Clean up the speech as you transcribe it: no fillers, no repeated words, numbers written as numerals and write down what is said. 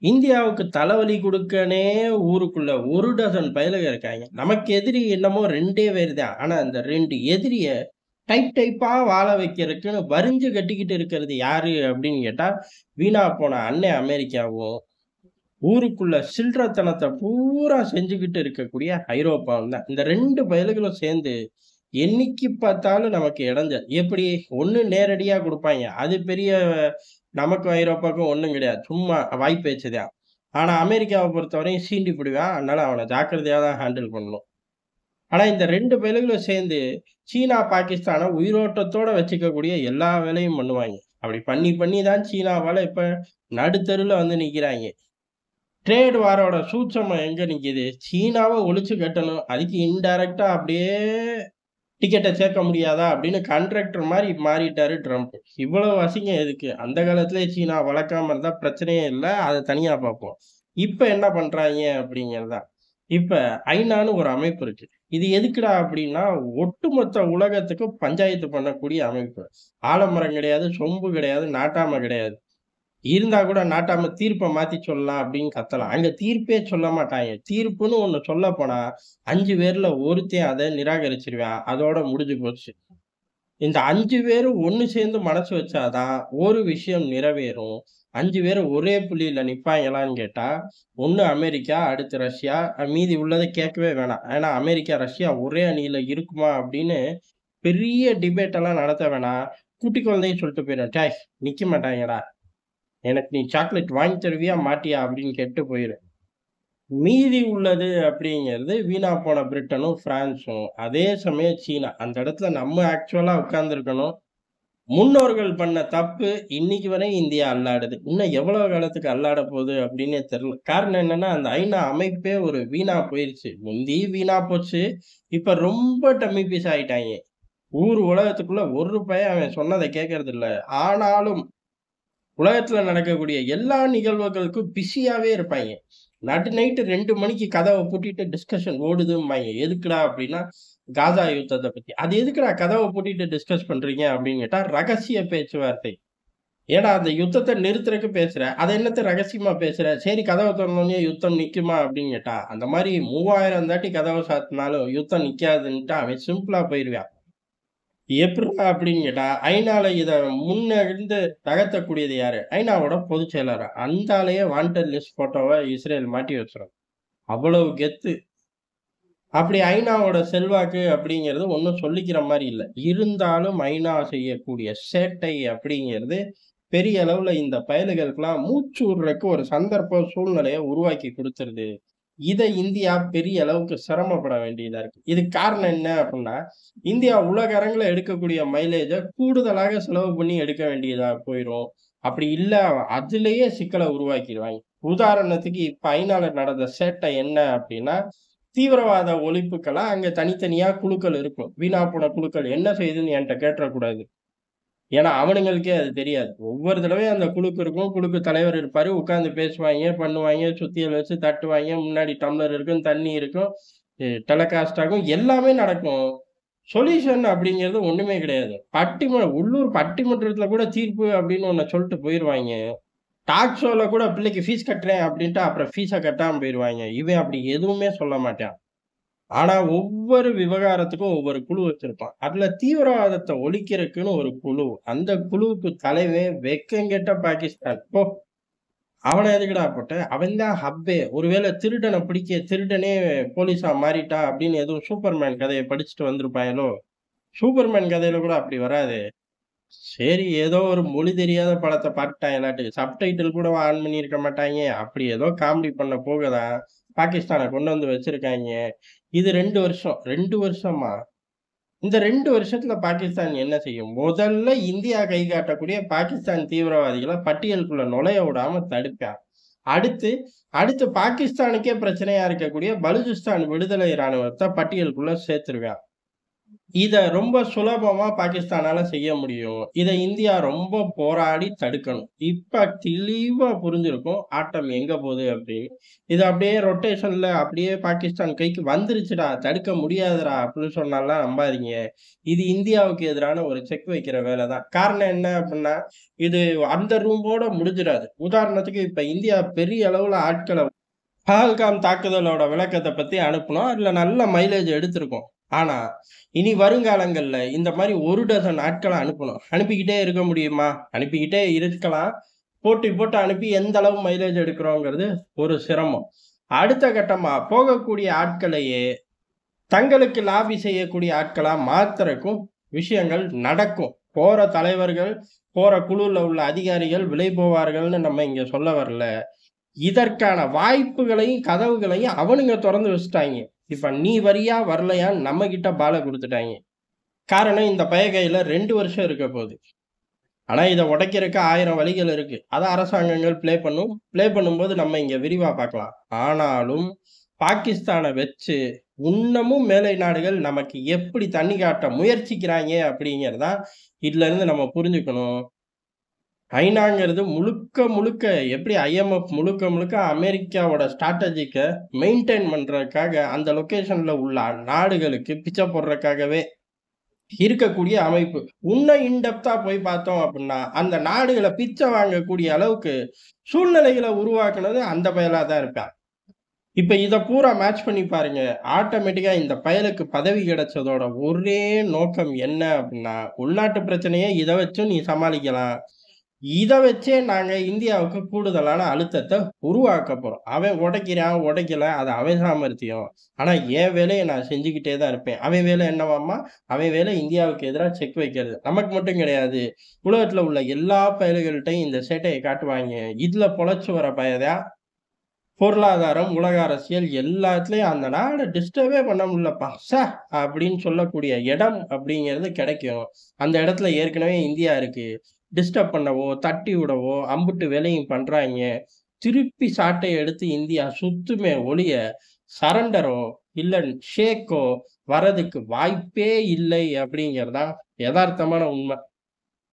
இந்தியாவுக்கு தலைவலி குடுக்கனே ஊருக்குள்ள 1 டசன் பயலுக இருக்காய்ங்க. நமக்கு எதிரி என்னமோ 2டே பேர் தான். ஆனா அந்த 2 எதிரிய டைப் டைப்பா வாழ வைக்கிறதுக்குன்னு வரிஞ்சு கட்டிக்கிட்டு இருக்கிறது யாரு அப்படின்னு கேட்டா, வீணா போன அண்ணன் அமெரிக்காவும், ஊருக்குள்ள சில்றத்தனத்த பூரா செஞ்சுகிட்டு இருக்கக்கூடிய ஐரோப்பாவும் தான். இந்த 2 பயலுகளும் சேர்ந்து என்னைக்கு பார்த்தாலும் நமக்கு இடைஞ்சல். எப்படி? ஒண்ணு நேரடியா குடுப்பாய்ங்க. அது பெரிய நமக்கும் ஐரோப்பாவுக்கும் ஒண்ணும் கிடையாது. சும்மா வாய் பேச்சு தான். ஆனா அமெரிக்காவ பொறுத்தவரையும் சீண்டி புடுவான். அதனால அவன ஜாக்கிரதையா தான் ஹேண்டில் பண்ணணும். ஆனா இந்த 2 பயலுகளும் சேர்ந்து சீனா, பாகிஸ்தான உயிரோட்டத்தோட வச்சுக்கக்கூடிய எல்லா வேலையும் பண்ணுவாய்ங்க. அப்படி பண்ணி பண்ணி தான் சீனாவால இப்ப நடுத்தெருவுல வந்து நிக்கிறாய்ங்க. ட்ரேட் வாரோட சூட்சமம் எங்க நிக்குது? சீனாவ ஒழிச்சு கட்டணும். அதுக்கு இன்டைரக்ட்டா அப்படியே டிக்கெட்ட சேர்க்க முடியாதா? அப்படின்னு கான்ட்ராக்டர் மாரி மாறிட்டாரு ட்ரம்ப். இவ்வளவு அசிங்கம் எதுக்கு? அந்த காலத்திலேயே சீனா வளர்க்காம இருந்தா பிரச்சனையே இல்ல. அத தனியா பார்ப்போம். இப்ப என்ன பண்றாய்ங்க அப்படிங்கிறது தான். இப்ப ஐநான்னு ஒரு அமைப்பு இருக்கு. இது எதுக்குடா அப்படின்னா, ஒட்டுமொத்த உலகத்துக்கும் பஞ்சாயத்து பண்ணக்கூடிய அமைப்பு. ஆலமரம் கிடையாது, சொம்பு கிடையாது, நாட்டாம கிடையாது. இருந்தா கூட நாட்டாம தீர்ப்ப மாத்தி சொல்லலாம் அப்படின்னு கத்தலாம். அங்க தீர்ப்பே சொல்ல மாட்டாய்ங்க. தீர்ப்புன்னு ஒண்ணு சொல்லப்போனா, 5 பேர்ல ஒருத்தன் அத நிராகரிச்சுருவான். அதோட முடிஞ்சு போச்சு. இந்த 5 பேரும் ஒண்ணு சேர்ந்து மனசு வச்சா தான் ஒரு விஷயம் நிறைவேறும். 5 பேரும் ஒரே புள்ளியில நிப்பாய்ங்களான்னு கேட்டா, ஒண்ணு அமெரிக்கா, அடுத்து ரஷ்யா, மீதி உள்ளத கேட்கவே வேணாம். ஏன்னா அமெரிக்கா, ரஷ்யா ஒரே அணியில இருக்குமா அப்படின்னு பெரிய டிபேட் எல்லாம் நடத்த வேணாம். குட்டி குழந்தையும் சொல்லிட்டு போயிரும். "டேய் நிக்க மாட்டாய்ங்கடா. எனக்கு நீ சாக்லேட் வாங்கி தருவியா? மாட்டியா?" அப்படின்னு கேட்டு போயிரும். மீதி உள்ளது அப்படிங்கிறது வீணா போன பிரிட்டனும், பிரான்ஸும். அதே சமயம் சீனா. அந்த இடத்துல நம்ம ஆக்சுவலா உட்கார்ந்திருக்கணும். முன்னோர்கள் பண்ண தப்பு இன்னைக்கு வரை இந்தியா அல்லாடுது. இன்னும் எவ்வளவு காலத்துக்கு அல்லாட போகுது அப்படின்னே தெரியல. காரணம் என்னன்னா, அந்த ஐநா அமைப்பே ஒரு வீணா போயிருச்சு. முந்தி வீணா போச்சு. இப்ப ரொம்ப டம்மி பீஸ் ஆயிட்டாய்ங்க. ஊர் உலகத்துக்குள்ள ஒரு பய அவன் சொன்னத கேட்கறதில்ல. ஆனாலும் உலகத்துல நடக்கக்கூடிய எல்லா நிகழ்வுகளுக்கும் பிஸியாவே இருப்பாய்ங்க. நடு நைட்டு 2 மணிக்கு கதவ பூட்டிட்டு டிஸ்கஷன் ஓடுதும்பாய்ங்க. எதுக்குடா அப்டின்னா, காசா யுத்தத்த பத்தி. அது எதுக்குடா கதவ பூட்டிட்டு டிஸ்கஸ் பண்றீங்க அப்டின்னு கேட்டா, ரகசிய பேச்சுவார்த்தை. ஏன்டா அந்த யுத்தத்த நிறுத்துறக்கு பேசுற. அத என்னத்த ரகசியமா பேசுற? சரி கதவ தொறந்தோனே யுத்தம் நிக்குமா அப்டின்னு கேட்டா, அந்த மாரி 3000 தாட்டி கதவ சாத்துனாலும் யுத்தம் நிக்காதுன்ட்டு அவன் சிம்பிளா போயிருவான். எப்புட்றா அப்படின்னு கேட்டா, ஐநால இத முன்னெடுந்து நகர்த்தக்கூடியது யாரு? ஐநாவோட பொதுச் செயலாளர். அந்த ஆளையே வாண்டட் லிஸ்ட் போட்டோவ இஸ்ரேல் மாட்டி வச்சுரும். அவ்வளவு கெத்து. அப்படி ஐநாவோட செல்வாக்கு அப்படிங்கிறது ஒண்ணும் சொல்லிக்கிற மாரி இல்ல. இருந்தாலும் ஐநா செய்யக்கூடிய சேட்டை அப்படிங்கிறது பெரிய அளவுல இந்த பயலுகளுக்கெல்லாம் மூச்சு விடுறக்கு ஒரு சந்தர்ப்ப சூழ்நிலைய உருவாக்கி குடுத்துருது. இத இந்தியா பெரிய அளவுக்கு சிரமப்பட வேண்டியதா இருக்கு. இதுக்கு காரணம் என்ன அப்டின்னா, இந்தியா உலக அரங்குல எடுக்கக்கூடிய மைலேஜ கூடுதலாக செலவு பண்ணி எடுக்க வேண்டியதா போயிரும். அப்படி இல்ல அதிலேயே சிக்கல உருவாக்கிருவாய்ங்க. உதாரணத்துக்கு இப்ப ஐநால நடந்த சேட்டை என்ன அப்டின்னா, தீவிரவாத ஒழிப்புக்கெல்லாம் அங்க தனித்தனியா குழுக்கள் இருக்கும். வீணா போன குழுக்கள் என்ன செய்யுதுன்னு என்ட்ட கேட்றக்கூடாது. ஏன்னா, அவனுங்களுக்கே அது தெரியாது. ஒவ்வொரு தடவையும் அந்த குழுக்கு இருக்கும். குழுக்கு தலைவர் இருப்பாரு. உட்கார்ந்து பேசுவாய்ங்க, பண்ணுவாய்ங்க, சுத்தியல் வச்சு தட்டுவாய்ங்க. முன்னாடி டம்ளர் இருக்கும், தண்ணி இருக்கும். டெலகாஸ்ட் ஆகும். எல்லாமே நடக்கும். சொல்யூஷன் அப்படிங்கிறது ஒண்ணுமே கிடையாது. உள்ளூர் பட்டிமன்றத்துல கூட தீர்ப்பு அப்படின்னு ஒண்ண சொல்ட்டு போயிருவாய்ங்க. டாக் ஷோல கூட பிள்ளைக்கு ஃபீஸ் கட்டுறேன் அப்படின்ட்டு அப்புறம் ஃபீஸ கட்டாம போயிருவாய்ங்க. இவன் அப்படி எதுவுமே சொல்ல மாட்டான். ஆனா, ஒவ்வொரு விவகாரத்துக்கும் ஒவ்வொரு குழு வச்சிருப்பான். அதுல தீவிரவாதத்த ஒழிக்கிறதுக்குன்னு ஒரு குழு. அந்த குழுவுக்கு தலைவன் வெக்கங்கெட்ட பாகிஸ்தான். போ! அவன எதுக்குடா போட்ட? அவன் தான் ஹப்பே. ஒருவேள திருடன பிடிக்க திருடனே போலீஸா மாறிட்டான் அப்படின்னு எதுவும் சூப்பர்மேன் கதைய படிச்சுட்டு வந்திருப்பாங்களோ? சூப்பர்மேன் கதையில கூட அப்படி வராதே. சரி ஏதோ ஒரு மொழி தெரியாத படத்த பார்த்துட்டாங்களாட்டுக்கு. சப்டைட்டில் கூட ஆன் பண்ணியிருக்க மாட்டாய்ங்க. அப்படி ஏதோ காமெடி பண்ண போக தான் பாகிஸ்தான கொண்டு வந்து வச்சிருக்காய்ங்க. இது 2 வருஷம். 2 வருஷமா? இந்த 2 வருஷத்துல பாகிஸ்தான் என்ன செய்யும்? முதல்ல இந்தியா கை காட்டக்கூடிய பாகிஸ்தான் தீவிரவாதிகள பட்டியலுக்குள்ள நுழைய விடாம தடுப்பான். அடுத்து அடுத்து பாகிஸ்தானுக்கே பிரச்சனையா இருக்கக்கூடிய பலூசிஸ்தான் விடுதலை ராணுவத்த பட்டியலுக்குள்ள சேர்த்துருவான். இத ரொம்ப சுலபமா பாகிஸ்தானால செய்ய முடியும். இத இந்தியா ரொம்ப போராடி தடுக்கணும். இப்ப தெளிவா புரிஞ்சிருக்கும், ஆட்டம் எங்க போது அப்படின்னு. இது அப்படியே ரொட்டேஷன்ல அப்படியே பாகிஸ்தான் கைக்கு வந்துருச்சுடா, தடுக்க முடியாதுடா அப்படின்னு சொன்னாலாம் நம்பாதீங்க. இது இந்தியாவுக்கு எதிரான ஒரு செக் வைக்கிற வேலை தான். காரணம் என்ன அப்படின்னா, இது அந்த ரூம்போட முடிஞ்சிராது. உதாரணத்துக்கு இப்ப இந்தியா பெரிய அளவுல ஆட்கள பஹல்காம் தாக்குதலோட விளக்கத்த பத்தி அனுப்புனோம். அதுல நல்ல மைலேஜ் எடுத்திருக்கோம். ஆனா, இனி வருங்காலங்கள்ல இந்த மாரி 1 டசன் ஆட்கள அனுப்பணும். அனுப்பிக்கிட்டே இருக்க முடியுமா? அனுப்பிக்கிட்டே இருக்கலாம். போட்டி போட்டு அனுப்பி எந்த அளவு மைலேஜ் எடுக்கிறோங்கிறது ஒரு சிரமம். அடுத்த கட்டமா போகக்கூடிய ஆட்களையே தங்களுக்கு லாபி செய்யக்கூடிய ஆட்களா மாத்துறக்கும் விஷயங்கள் நடக்கும். போற தலைவர்கள், போற குழுல உள்ள அதிகாரிகள் விலை போவார்கள்ன்னு நம்ம இங்க சொல்ல வரல. இதற்கான வாய்ப்புகளையும், கதவுகளையும் அவனுங்க தொறந்து வச்சுட்டாய்ங்க. இப்ப நீ வரியா? வரலையான்னு நம்மகிட்ட பால குடுத்துட்டாய்ங்க. காரணம் இந்த பய கையில 2 வருஷம் இருக்க போது. ஆனா இத உடைக்கிறதுக்கு 1000 வழிகள் இருக்கு. அத அரசாங்கங்கள் ப்ளே பண்ணும். ப்ளே பண்ணும்போது நம்ம இங்க விரிவா பார்க்கலாம். ஆனாலும் பாகிஸ்தான வச்சு இன்னமும் மேலை நாடுகள் நமக்கு எப்படி தண்ணி காட்ட முயற்சிக்கிறாய்ங்க அப்படிங்கிறது தான் இதுலருந்து நம்ம புரிஞ்சுக்கணும். ஐநாங்கிறது முழுக்க முழுக்க எப்படி ஐஎம்எஃப் முழுக்க முழுக்க அமெரிக்காவோட ஸ்ட்ராட்டஜிக்க மெயின்டெயின் பண்றதுக்காக அந்த லொகேஷன்ல உள்ள நாடுகளுக்கு பிச்சை போடுறதுக்காகவே இருக்கக்கூடிய அமைப்பு. இன்னும் இன்டெப்த்தா போய் பார்த்தோம் அப்படின்னா, அந்த நாடுகள பிச்சை வாங்கக்கூடிய அளவுக்கு சூழ்நிலைகள உருவாக்குனது அந்த பயலா தான் இருப்பான். இப்ப இத பூரா மேட்ச் பண்ணி பாருங்க. ஆட்டோமேட்டிக்கா இந்த பயலுக்கு பதவி கிடைச்சதோட ஒரே நோக்கம் என்ன அப்படின்னா, உள்நாட்டு பிரச்சனைய இத வச்சும் நீ சமாளிக்கலாம். இத வச்சே நாங்க இந்தியாவுக்கு கூடுதலான அழுத்தத்த உருவாக்கப் போறோம். அவன் உடைக்கிறான், உடைக்கல அது அவன் சாமர்த்தியம். ஆனா என் வேலைய நான் செஞ்சுக்கிட்டே தான் இருப்பேன். அவன் வேலை என்னவாம்மா? அவன் வேலை இந்தியாவுக்கு எதிரா செக் வைக்கிறது. நமக்கு மட்டும் கிடையாது. உலகத்துல உள்ள எல்லா பயலுகள்ட்டயும் இந்த சேட்டைய காட்டுவாய்ங்க. இதுல பொழச்சு வர பயதான் பொருளாதாரம், உலக அரசியல் எல்லாத்துலயும் அந்த நாட டிஸ்டர்பே பண்ண முடியலப்பா! அப்படின்னு சொல்லக்கூடிய இடம் அப்படிங்கிறது கிடைக்கும். அந்த இடத்துல ஏற்கனவே இந்தியா இருக்கு. டிஸ்டர்ப் பண்ணவோ, தட்டி விடவோ அம்புட்டு வேலையும் பண்றாய்ங்க. திருப்பி சாட்டைய எடுத்து இந்தியா சுத்துமே ஒழிய, சரண்டரோ, இல்ல ஷேக்கோ வரதுக்கு வாய்ப்பே இல்லை அப்படிங்கிறது தான் எதார்த்தமான உண்ம.